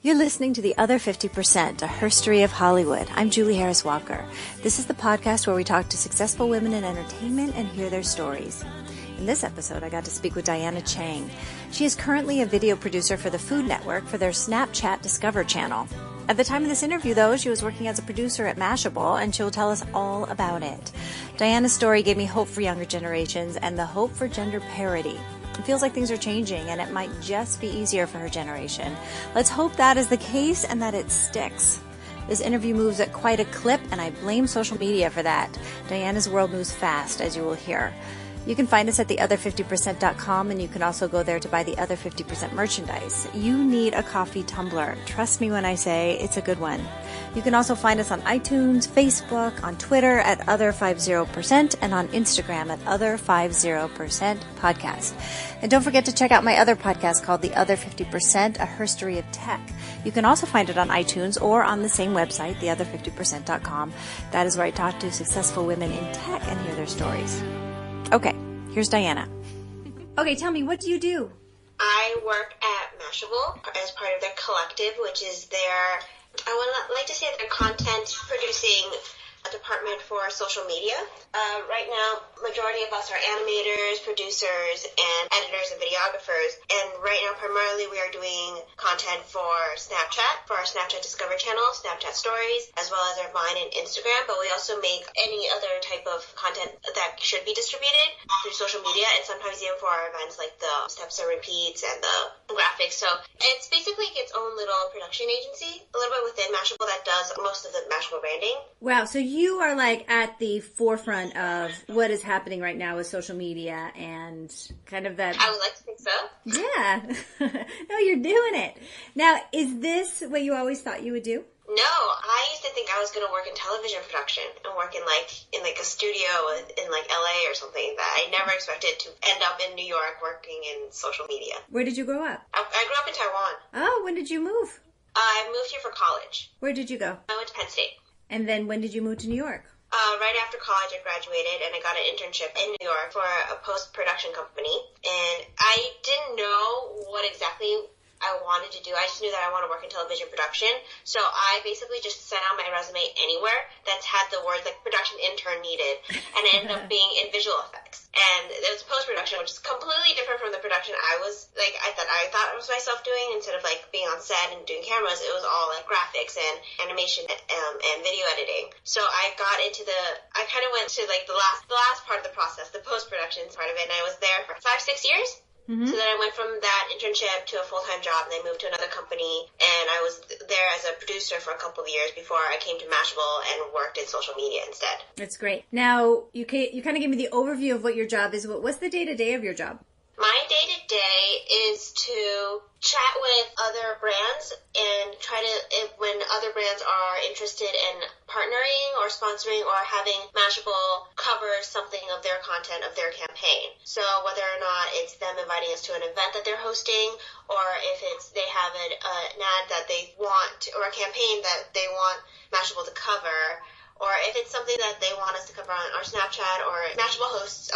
You're listening to The Other 50%, a herstory of Hollywood. I'm Julie Harris Walker. This is the podcast where we talk to successful women in entertainment and hear their stories. In this episode, I got to speak with Diana Chang. She is currently a video producer for the Food Network for their Snapchat Discover channel. At the time of this interview, though, she was working as a producer at Mashable, and she'll tell us all about it. Diana's story gave me hope for younger generations and the hope for gender parity. It feels like things are changing, and it might just be easier for her generation. Let's hope that is the case and that it sticks. This interview moves at quite a clip, and I blame social media for that. Diana's world moves fast, as you will hear. You can find us at theother50%.com, and you can also go there to buy the Other 50% merchandise. You need a coffee tumbler. Trust me when I say it's a good one. You can also find us on iTunes, Facebook, on Twitter at Other50%, and on Instagram at Other50% Podcast. And don't forget to check out my other podcast called The Other 50%, a herstory of tech. You can also find it on iTunes or on the same website, theother50%.com. That is where I talk to successful women in tech and hear their stories. Okay, here's Diana. Okay, tell me, what do you do? I work at Mashable as part of their collective, which is their, I would like to say their content producing department for social media. Right now, majority of us are animators, producers, and editors and videographers. And right now, primarily, we are doing content for Snapchat, for our Snapchat Discover channel, Snapchat Stories, as well as our Vine and Instagram. But we also make any other type of content that should be distributed through social media, and sometimes even for our events like the Steps and Repeats and the graphics. So it's basically its own little production agency, a little bit within Mashable that does most of the Mashable branding. Wow, so you are like at the forefront of what is happening right now with social media and kind of that. I would like to think so. Yeah. No, you're doing it. Now, is this what you always thought you would do? No, I used to think I was going to work in television production and work in a studio in LA or something. That I never expected to end up in New York working in social media. Where did you grow up? I grew up in Taiwan. Oh, when did you move? I moved here for college. Where did you go? I went to Penn State. And then when did you move to New York? Right after college, I graduated, and I got an internship in New York for a post-production company. And I didn't know what exactly I wanted to do. I just knew that I want to work in television production. So I basically just sent out my resume anywhere that's had the words like production intern needed, and it ended up being in visual effects. And it was post-production, which is completely different from the production I thought it was myself doing. Instead of like being on set and doing cameras, it was all like graphics and animation and video editing. So I kind of went to like the last part of the process, the post-production part of it, and I was there for 5-6 years. Mm-hmm. So then I went from that internship to a full-time job, and I moved to another company, and I was there as a producer for a couple of years before I came to Mashable and worked in social media instead. That's great. Now, you kind of gave me the overview of what your job is. What's the day-to-day of your job? My day-to-day is to chat with other brands and when other brands are interested in partnering or sponsoring or having Mashable cover something of their content of their campaign. So whether or not it's them inviting us to an event that they're hosting, or if it's they have an ad that they want, or a campaign that they want Mashable to cover, or if it's something that they want us to cover on our Snapchat, or Mashable hosts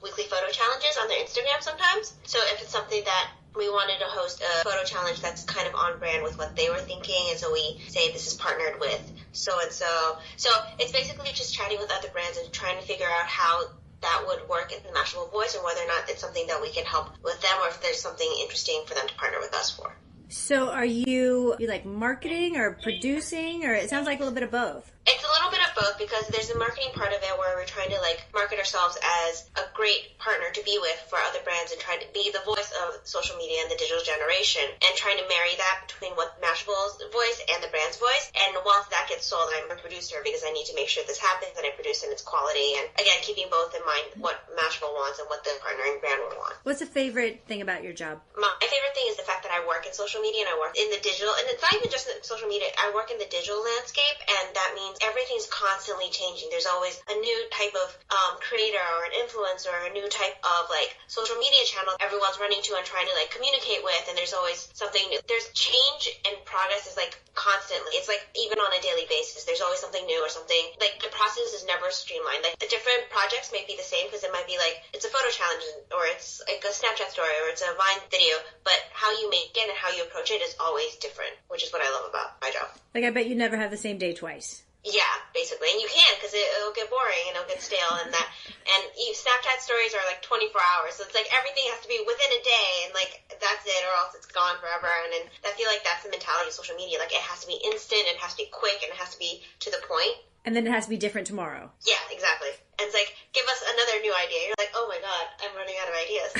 weekly photo challenges on their Instagram sometimes. So if it's something that we wanted to host a photo challenge that's kind of on brand with what they were thinking, and so we say this is partnered with so-and-so. So it's basically just chatting with other brands and trying to figure out how that would work in the Mashable voice, and whether or not it's something that we can help with them, or if there's something interesting for them to partner with us for. So are you like marketing or producing, or it sounds like a little bit of both? It's a little bit of both, because there's the marketing part of it where we're trying to market ourselves as a great partner to be with for other brands, and trying to be the voice of social media and the digital generation, and trying to marry that between what Mashable's voice and the brand's voice. And once that gets sold, I'm a producer because I need to make sure this happens, and I produce in its quality, and again, keeping both in mind what Mashable wants and what the partnering brand would want. What's the favorite thing about your job? My favorite thing is the fact that I work in social media, and I work in the digital, and it's not even just in social media, I work in the digital landscape, and that means everything's constantly changing. There's always a new type of creator or an influencer or a new type of like social media channel everyone's running to and trying to like communicate with, and there's always something new. There's change and progress is like constantly. It's like even on a daily basis, there's always something new or something. Like the process is never streamlined. Like the different projects may be the same because it might be like it's a photo challenge or it's like a Snapchat story or it's a Vine video, but how you make it and how you approach it is always different, which is what I love about my job. Like, I bet you never have the same day twice. Yeah, basically. And you can because it'll get boring and it'll get stale and that. And Snapchat stories are like 24 hours. So it's like everything has to be within a day and like that's it or else it's gone forever. And then I feel like that's the mentality of social media. Like it has to be instant, it has to be quick, and it has to be to the point. And then it has to be different tomorrow. Yeah, exactly. And it's like, give us another new idea. You're like, oh my God, I'm running out of ideas.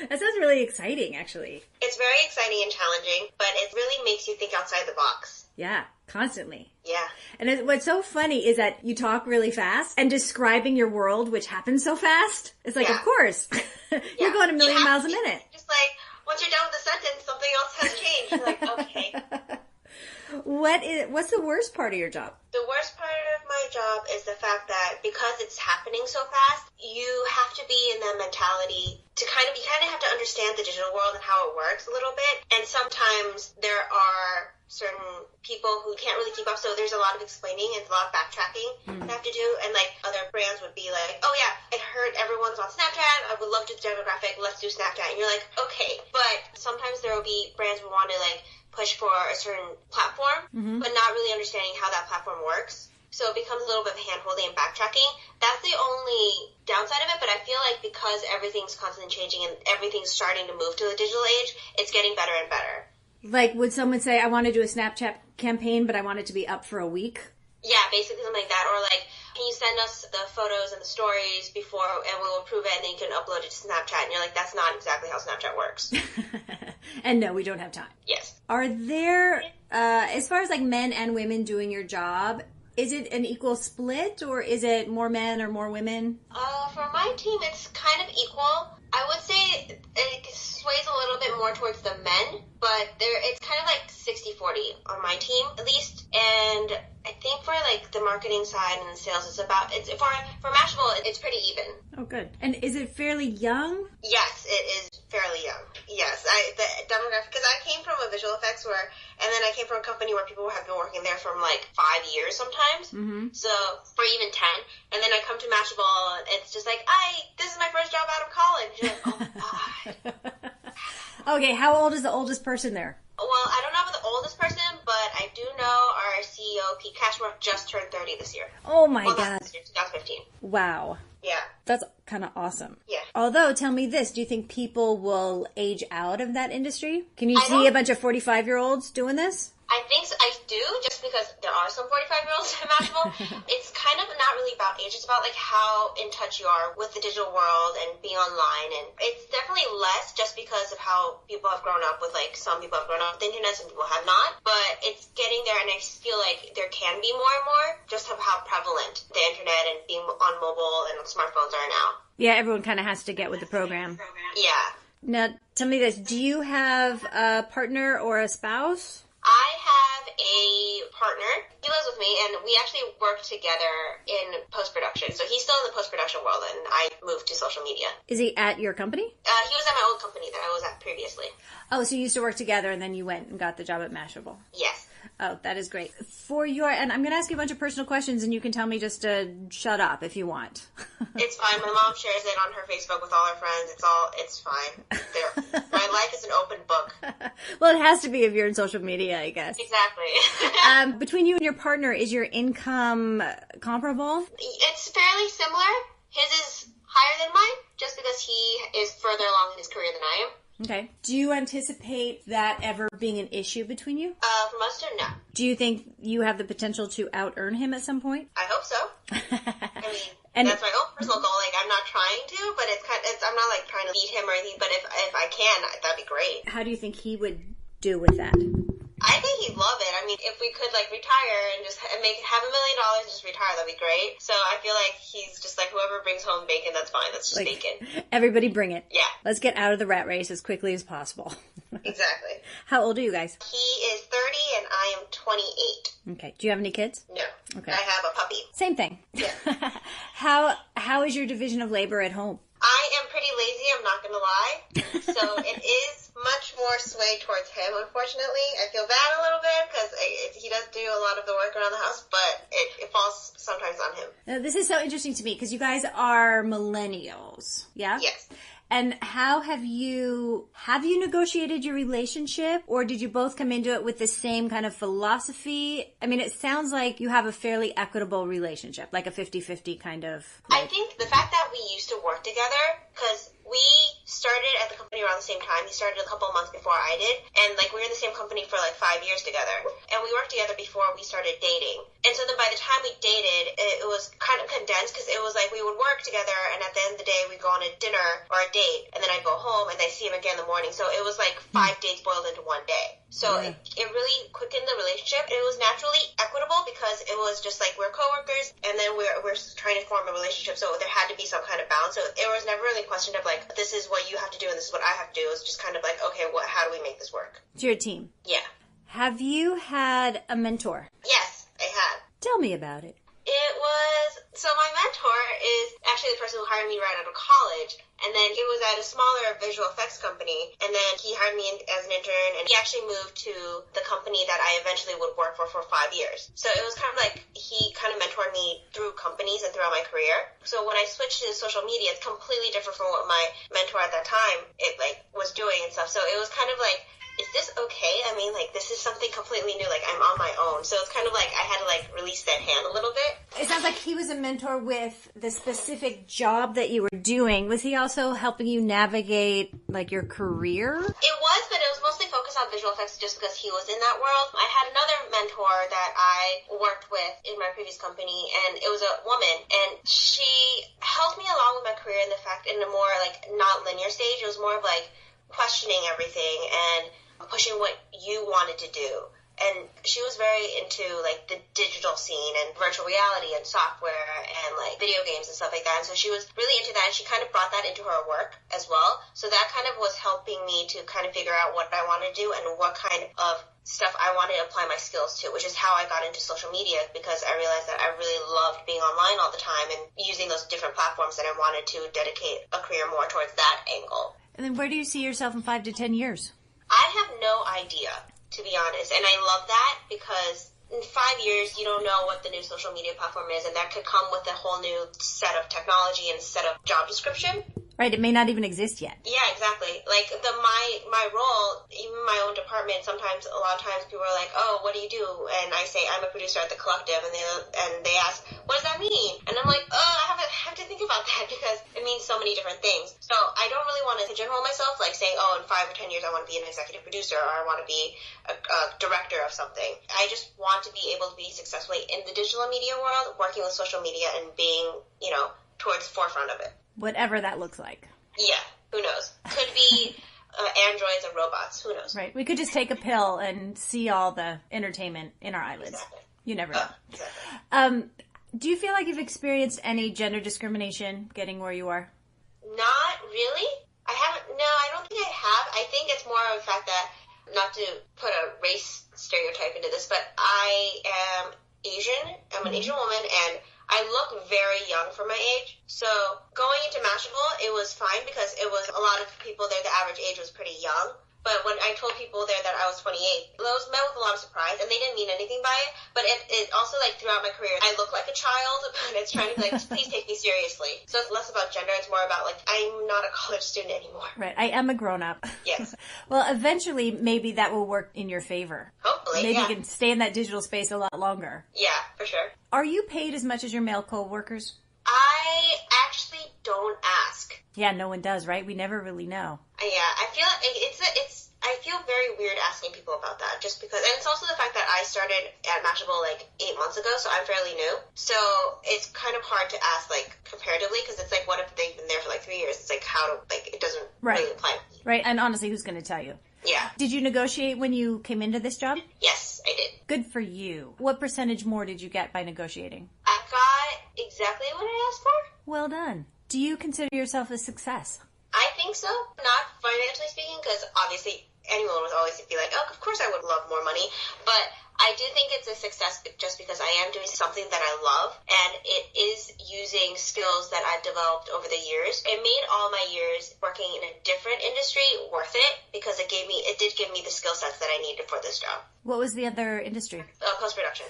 That sounds really exciting, actually. It's very exciting and challenging, but it really makes you think outside the box. Yeah, constantly. Yeah. And what's so funny is that you talk really fast and describing your world, which happens so fast. It's like, of course, you're going a million miles a minute. Just like, once you're done with the sentence, something else has changed. You're like, okay. What's the worst part of your job? The worst part of my job is the fact that because it's happening so fast, you have to be in the mentality to you kind of have to understand the digital world and how it works a little bit. And sometimes there are certain people who can't really keep up, so there's a lot of explaining and a lot of backtracking you have to do. And like other brands would be like, oh yeah, I heard everyone's on Snapchat, I would love to do the demographic, let's do Snapchat. And you're like, okay. But sometimes there will be brands who want to like push for a certain platform, but not really understanding how that platform works. So it becomes a little bit of hand-holding and backtracking. That's the only downside of it, but I feel like because everything's constantly changing and everything's starting to move to the digital age, it's getting better and better. Like, would someone say, I want to do a Snapchat campaign, but I want it to be up for a week? Yeah, basically something like that. Or like, can you send us the photos and the stories before, and we'll approve it, and then you can upload it to Snapchat. And you're like, that's not exactly how Snapchat works. And no, we don't have time. Yes. Are there, as far as like men and women doing your job, is it an equal split, or is it more men or more women? For my team, it's kind of equal. I would say it sways a little bit more towards the men, but it's kind of like 60-40 on my team, at least. And I think for like the marketing side and the sales, for Mashable, it's pretty even. Oh, good. And is it fairly young? Yes, it is fairly young. Yes, the demographic, because I came from a visual effects and then I came from a company where people have been working there from like 5 years sometimes, so or even 10. And then I come to Mashable, and it's just like, this is my first job out of college. You're like, oh God. Okay, how old is the oldest person there? Well, I don't know about the oldest person, but I do know our CEO, Pete Cashmore, just turned 30 this year. Oh my God. Not this year, 2015. Wow. Yeah. That's kind of awesome. Yeah. Although, tell me this, do you think people will age out of that industry? Can you see a bunch of 45-year-olds doing this? I think so. I do, just because there are some 45-year-olds at Mashable. It's kind of not really about age. It's about like how in touch you are with the digital world and being online. And it's definitely less just because of how people have grown up with, like, some people have grown up with the internet, some people have not. But it's getting there, and I just feel like there can be more and more just of how prevalent the internet and being on mobile and smartphones are now. Yeah, everyone kind of has to get with the program. Yeah. Now, tell me this. Do you have a partner or a spouse? I have a partner. He lives with me, and we actually work together in post-production. So he's still in the post-production world, and I moved to social media. Is he at your company? He was at my old company that I was at previously. Oh, so you used to work together, and then you went and got the job at Mashable. Yes. Oh, that is great. And I'm going to ask you a bunch of personal questions, and you can tell me just to shut up if you want. It's fine. My mom shares it on her Facebook with all her friends. It's fine. My life is an open book. Well, it has to be if you're in social media, I guess. Exactly. Between you and your partner, is your income comparable? It's fairly similar. His is higher than mine, just because he is further along in his career than I am. Okay. Do you anticipate that ever being an issue between you? From us two, no. Do you think you have the potential to out-earn him at some point? I hope so. I mean, that's my own personal goal. Like, I'm not trying to, but I'm not like trying to beat him or anything. But if I can, that'd be great. How do you think he would do with that? I think he'd love it. I mean, if we could like retire and just have $1 million and just retire, that'd be great. So I feel like he's just like, whoever brings home bacon, that's fine. That's just bacon. Everybody bring it. Yeah. Let's get out of the rat race as quickly as possible. Exactly. How old are you guys? He is 30 and I am 28. Okay. Do you have any kids? No. Okay. I have a puppy. Same thing. Yeah. How is your division of labor at home? I am pretty lazy, I'm not going to lie. So it is much more swayed towards him, unfortunately. I feel bad a little bit because he does do a lot of the work around the house, but it falls sometimes on him. Now, this is so interesting to me because you guys are millennials, yeah? Yes. And how have you negotiated your relationship, or did you both come into it with the same kind of philosophy? I mean, it sounds like you have a fairly equitable relationship, like a 50-50 kind of. I think the fact that we used to work together, because we started at the company around the same time. He started a couple of months before I did, and we were in the same company for 5 years together. And we worked together before we started dating. And so then by the time we dated, it was kind of condensed because it was we would work together, and at the end of the day, we'd go on a dinner or a date, and then I'd go home, and I'd see him again in the morning. So it was 5 dates boiled into one day. So it really quickened the relationship. It was naturally equitable because it was just we're coworkers, and then we're trying to form a relationship. So there had to be some kind of balance. So it was never really a question of this is what you have to do and this is what I have to do. It was just kind of okay, how do we make this work? So you're a team. Yeah. Have you had a mentor? Yes, I had. Tell me about it. So my mentor is actually the person who hired me right out of college, and then he was at a smaller visual effects company, and then he hired me as an intern, and he actually moved to the company that I eventually would work for 5 years. So it was kind of he kind of mentored me through companies and throughout my career. So when I switched to social media, it's completely different from what my mentor at that time was doing and stuff. So it was kind of is this okay? I mean, this is something completely new. I'm on my own. So it's kind of I had to, release that hand a little bit. It sounds like he was a mentor with the specific job that you were doing. Was he also helping you navigate, your career? It was, but it was mostly focused on visual effects just because he was in that world. I had another mentor that I worked with in my previous company, and it was a woman, and she helped me along with my career in a more, not linear stage. It was more of, questioning everything and pushing what you wanted to do. And she was very into the digital scene and virtual reality and software and video games and stuff like that. And so she was really into that, and she kind of brought that into her work as well. So that kind of was helping me to kind of figure out what I want to do and what kind of stuff I wanted to apply my skills to, which is how I got into social media, because I realized that I really loved being online all the time and using those different platforms, and I wanted to dedicate a career more towards that angle. And then where do you see yourself in 5 to 10 years? I have no idea, to be honest. And I love that because in 5 years, you don't know what the new social media platform is, and that could come with a whole new set of technology and set of job description. Right, it may not even exist yet. Yeah, exactly. My role, even my own department, sometimes, a lot of times people are like, oh, what do you do? And I say, I'm a producer at the Collective, and they ask, what does that mean? And I'm like, oh, I have to think about that because it means so many different things. So I don't really want to pigeonhole myself, saying, oh, in 5 or 10 years I want to be an executive producer, or I want to be a director of something. I just want to be able to be successfully in the digital media world, working with social media and being, towards the forefront of it. Whatever that looks like. Yeah, who knows? Could be androids and robots. Who knows? Right. We could just take a pill and see all the entertainment in our eyelids. Exactly. You never know. Exactly. Do you feel like you've experienced any gender discrimination getting where you are? Not really. I haven't. No, I don't think I have. I think it's more of the fact that, not to put a race stereotype into this, but I am Asian. I'm an Asian woman, and I look very young for my age. So going into Mashable, it was fine because it was a lot of people there, the average age was pretty young. But when I told people there that I was 28, those met with a lot of surprise, and they didn't mean anything by it. But it also, throughout my career, I look like a child, but it's trying to be please take me seriously. So it's less about gender, it's more about, I'm not a college student anymore. Right, I am a grown-up. Yes. Well, eventually, maybe that will work in your favor. Hopefully, Maybe yeah. you can stay in that digital space a lot longer. Yeah, for sure. Are you paid as much as your male co-workers? I actually don't ask. Yeah, no one does, right? We never really know. Yeah, I feel I feel very weird asking people about that, just because, and it's also the fact that I started at Mashable 8 months ago, so I'm fairly new. So it's kind of hard to ask comparatively, because it's what if they've been there for 3 years? It's how to it doesn't really apply. Right, and honestly, who's going to tell you? Yeah. Did you negotiate when you came into this job? Yes, I did. Good for you. What percentage more did you get by negotiating? I got exactly what I asked for. Well done. Do you consider yourself a success? I think so. Not financially speaking, because obviously anyone would always be like, oh, of course I would love more money. But I do think it's a success just because I am doing something that I love, and it is using skills that I've developed over the years. It made all my years working in a different industry worth it because it did give me the skill sets that I needed for this job. What was the other industry? Post-production.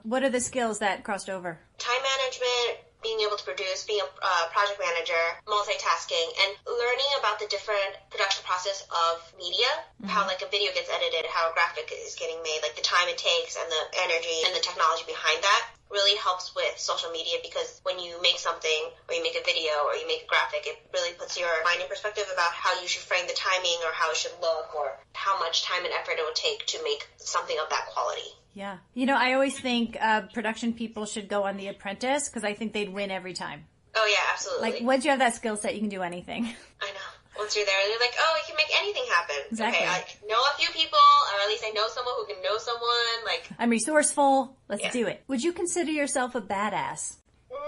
What are the skills that crossed over? Time management, being able to produce, being a project manager, multitasking, and learning about the different production process of media, how like a video gets edited, how a graphic is getting made, like the time it takes and the energy and the technology behind that really helps with social media, because when you make something or you make a video or you make a graphic, it really puts your mind in perspective about how you should frame the timing or how it should look or how much time and effort it will take to make something of that quality. Yeah. You know, I always think production people should go on The Apprentice because I think they'd win every time. Oh, yeah, absolutely. Like, once you have that skill set, you can do anything. I know. Once you're there, they're like, oh, you can make anything happen. Exactly. Okay, I know a few people, or at least I know someone who can know someone. Like, I'm resourceful. Let's do it. Would you consider yourself a badass? No.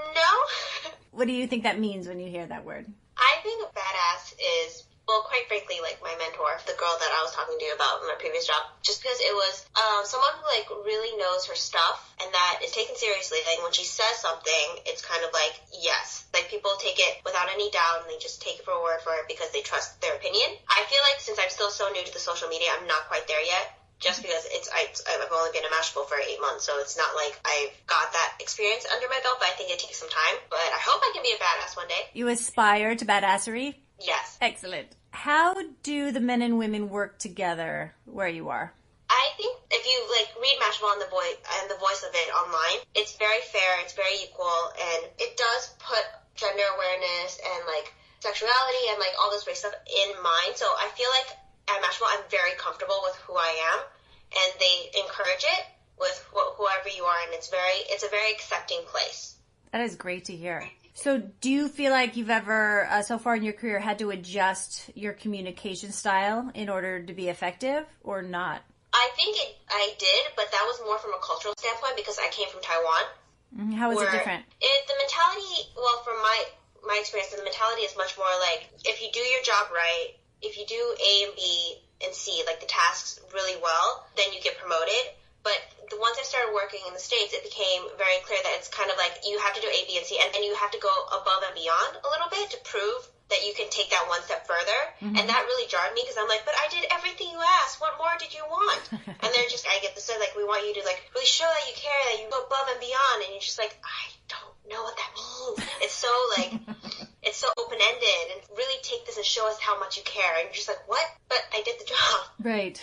What do you think that means when you hear that word? I think a badass is, well, quite frankly, like my mentor, the girl that I was talking to you about in my previous job, just because it was someone who like really knows her stuff and that is taken seriously. Like when she says something, it's kind of like, yes, like people take it without any doubt and they just take it for a word for it because they trust their opinion. I feel like since I'm still so new to the social media, I'm not quite there yet. Just because I've only been a Mashable for 8 months, so it's not like I've got that experience under my belt, but I think it takes some time. But I hope I can be a badass one day. You aspire to badassery? Yes. Excellent. How do the men and women work together where you are? I think if you like read Mashable and the voice of it online, it's very fair, it's very equal, and it does put gender awareness and like sexuality and like all this great stuff in mind. So I feel like at Mashable, I'm very comfortable with who I am, and they encourage it with whoever you are, and it's a very accepting place. That is great to hear. So do you feel like you've ever, so far in your career, had to adjust your communication style in order to be effective, or not? I think I did, but that was more from a cultural standpoint because I came from Taiwan. How is it different? The mentality, well, from my experience, the mentality is much more like, if you do your job right, if you do A and B and C, like the tasks really well, then you get promoted. But once I started working in the States, it became very clear that it's kind of like you have to do A, B, and C, and you have to go above and beyond a little bit to prove that you can take that one step further. And that really jarred me because I'm like, but I did everything you asked. What more did you want? And they're just, I get this, like, we want you to like really show that you care, that you go above and beyond. And you're just like, I don't know what that means. It's so like, it's so open-ended, and really take this and show us how much you care. And you're just like, what? But I did the job. Right.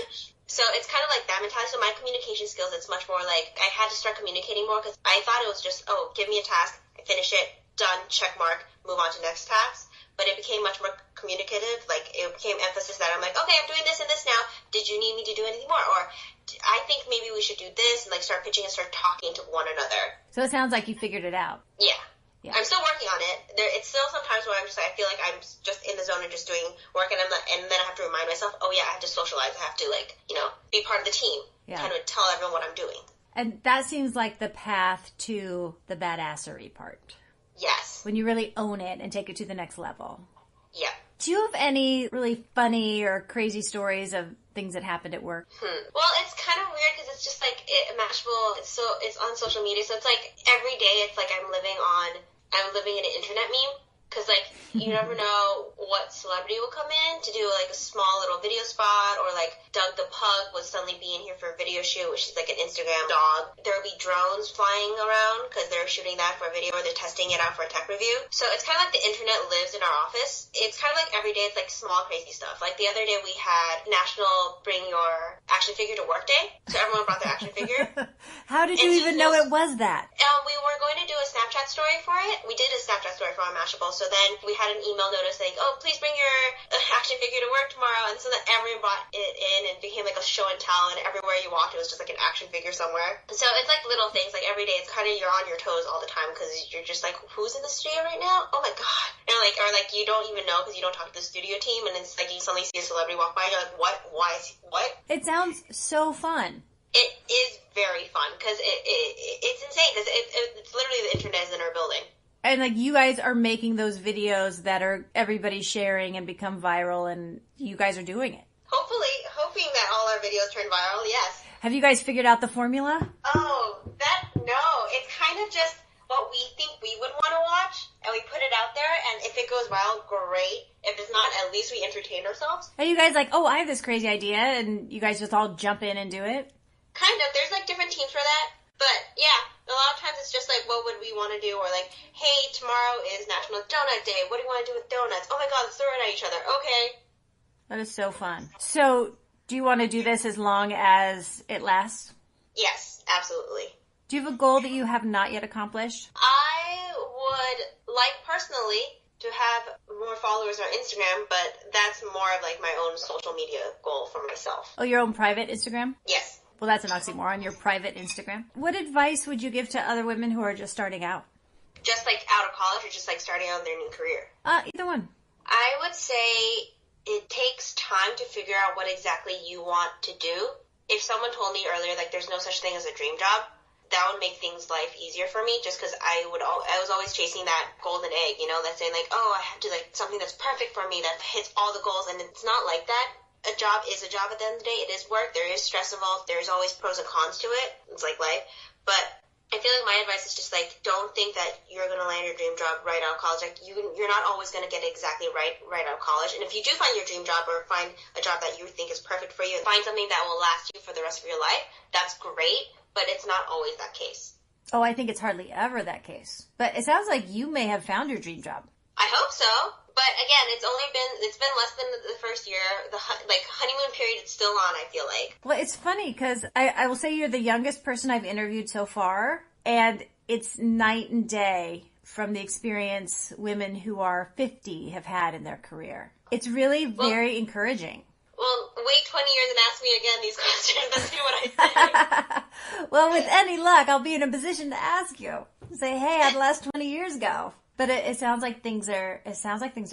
So it's kind of like that mentality. So my communication skills, it's much more like I had to start communicating more because I thought it was just, oh, give me a task, I finish it, done, check mark, move on to next task. But it became much more communicative. Like it became emphasis that I'm like, okay, I'm doing this and this now. Did you need me to do anything more? Or I think maybe we should do this, and like start pitching and start talking to one another. So it sounds like you figured it out. Yeah. I'm still working on it. It's still sometimes where I'm just like, I feel like I'm just in the zone and just doing work, and and then I have to remind myself, oh yeah, I have to socialize. I have to like, be part of the team. Yeah. Kind of tell everyone what I'm doing. And that seems like the path to the badassery part. Yes. When you really own it and take it to the next level. Yeah. Do you have any really funny or crazy stories of things that happened at work? Well, it's kind of weird because it's just like Mashable. It's on social media, so it's like every day it's like I'm living in an internet meme. Because, like, you never know what celebrity will come in to do, like, a small little video spot, or, like, Doug the Pug would suddenly be in here for a video shoot, which is, like, an Instagram dog. There will be drones flying around because they're shooting that for a video, or they're testing it out for a tech review. So it's kind of like the internet lives in our office. It's kind of like every day it's, like, small crazy stuff. Like, the other day we had National Bring Your Action Figure to Work Day, so everyone brought their action figure. How did you even know it was that? We were going to do a Snapchat story for it. We did a Snapchat story for our Mashable. So then we had an email notice saying, oh, please bring your action figure to work tomorrow. And so then everyone brought it in and became like a show and tell. And everywhere you walked, it was just like an action figure somewhere. So it's like little things. Like every day, it's kind of you're on your toes all the time because you're just like, who's in the studio right now? Oh my God. And like, or like you don't even know because you don't talk to the studio team. And it's like you suddenly see a celebrity walk by. And you're like, what? Why is he, what? It sounds so fun. It is very fun because it's insane because it's literally the internet is in our building. And like you guys are making those videos that are everybody sharing and become viral, and you guys are doing it. Hoping that all our videos turn viral, yes. Have you guys figured out the formula? No. It's kind of just what we think we would want to watch, and we put it out there, and if it goes well, great. If it's not, at least we entertain ourselves. Are you guys like, oh, I have this crazy idea, and you guys just all jump in and do it? Kind of. There's like different teams for that. But yeah, a lot of times it's just like, what would we want to do? Or like, hey, tomorrow is National Donut Day. What do you want to do with donuts? Oh my god, let's throw it at each other. Okay. That is so fun. So, do you want to do this as long as it lasts? Yes, absolutely. Do you have a goal that you have not yet accomplished? I would like personally to have more followers on Instagram, but that's more of like my own social media goal for myself. Oh, your own private Instagram? Yes. Well, that's an oxymoron, your private Instagram. What advice would you give to other women who are just starting out? Just like out of college or just like starting out their new career? Either one. I would say it takes time to figure out what exactly you want to do. If someone told me earlier, like, there's no such thing as a dream job, that would make things life easier for me, just because I was always chasing that golden egg, you know, that's saying like, oh, I have to like something that's perfect for me that hits all the goals, and it's not like that. A job is a job at the end of the day. It is work. There is stress involved. There's always pros and cons to it. It's like life. But I feel like my advice is just like, don't think that you're going to land your dream job right out of college. Like you're not always going to get it exactly right out of college. And if you do find your dream job or find a job that you think is perfect for you and find something that will last you for the rest of your life, that's great. But it's not always that case. Oh, I think it's hardly ever that case. But it sounds like you may have found your dream job. I hope so. But again, it's been less than the first year. The honeymoon period is still on, I feel like. Well, it's funny because I will say you're the youngest person I've interviewed so far, and it's night and day from the experience women who are 50 have had in their career. It's really very encouraging. Well, wait 20 years and ask me again these questions and see what I say. Well, with any luck, I'll be in a position to ask you. Say, hey, how'd the last 20 years go? But it sounds like things are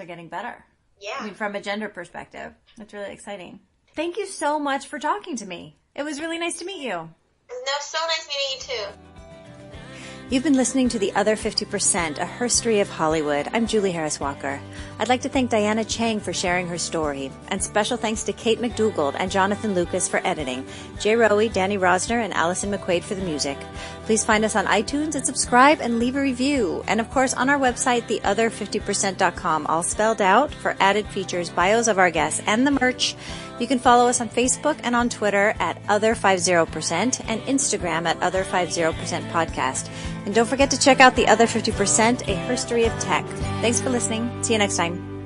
getting better. Yeah. I mean, from a gender perspective. It's really exciting. Thank you so much for talking to me. It was really nice to meet you. No, so nice meeting you too. You've been listening to The Other 50%, a herstory of Hollywood. I'm Julie Harris Walker. I'd like to thank Diana Chang for sharing her story, and special thanks to Kate McDougald and Jonathan Lucas for editing, Jay Rowe, Danny Rosner, and Allison McQuaid for the music. Please find us on iTunes and subscribe and leave a review. And of course, on our website, theother50%.com, all spelled out, for added features, bios of our guests, and the merch. You can follow us on Facebook and on Twitter at Other50% and Instagram at Other50% Podcast. And don't forget to check out The Other 50%, a herstory of tech. Thanks for listening. See you next time.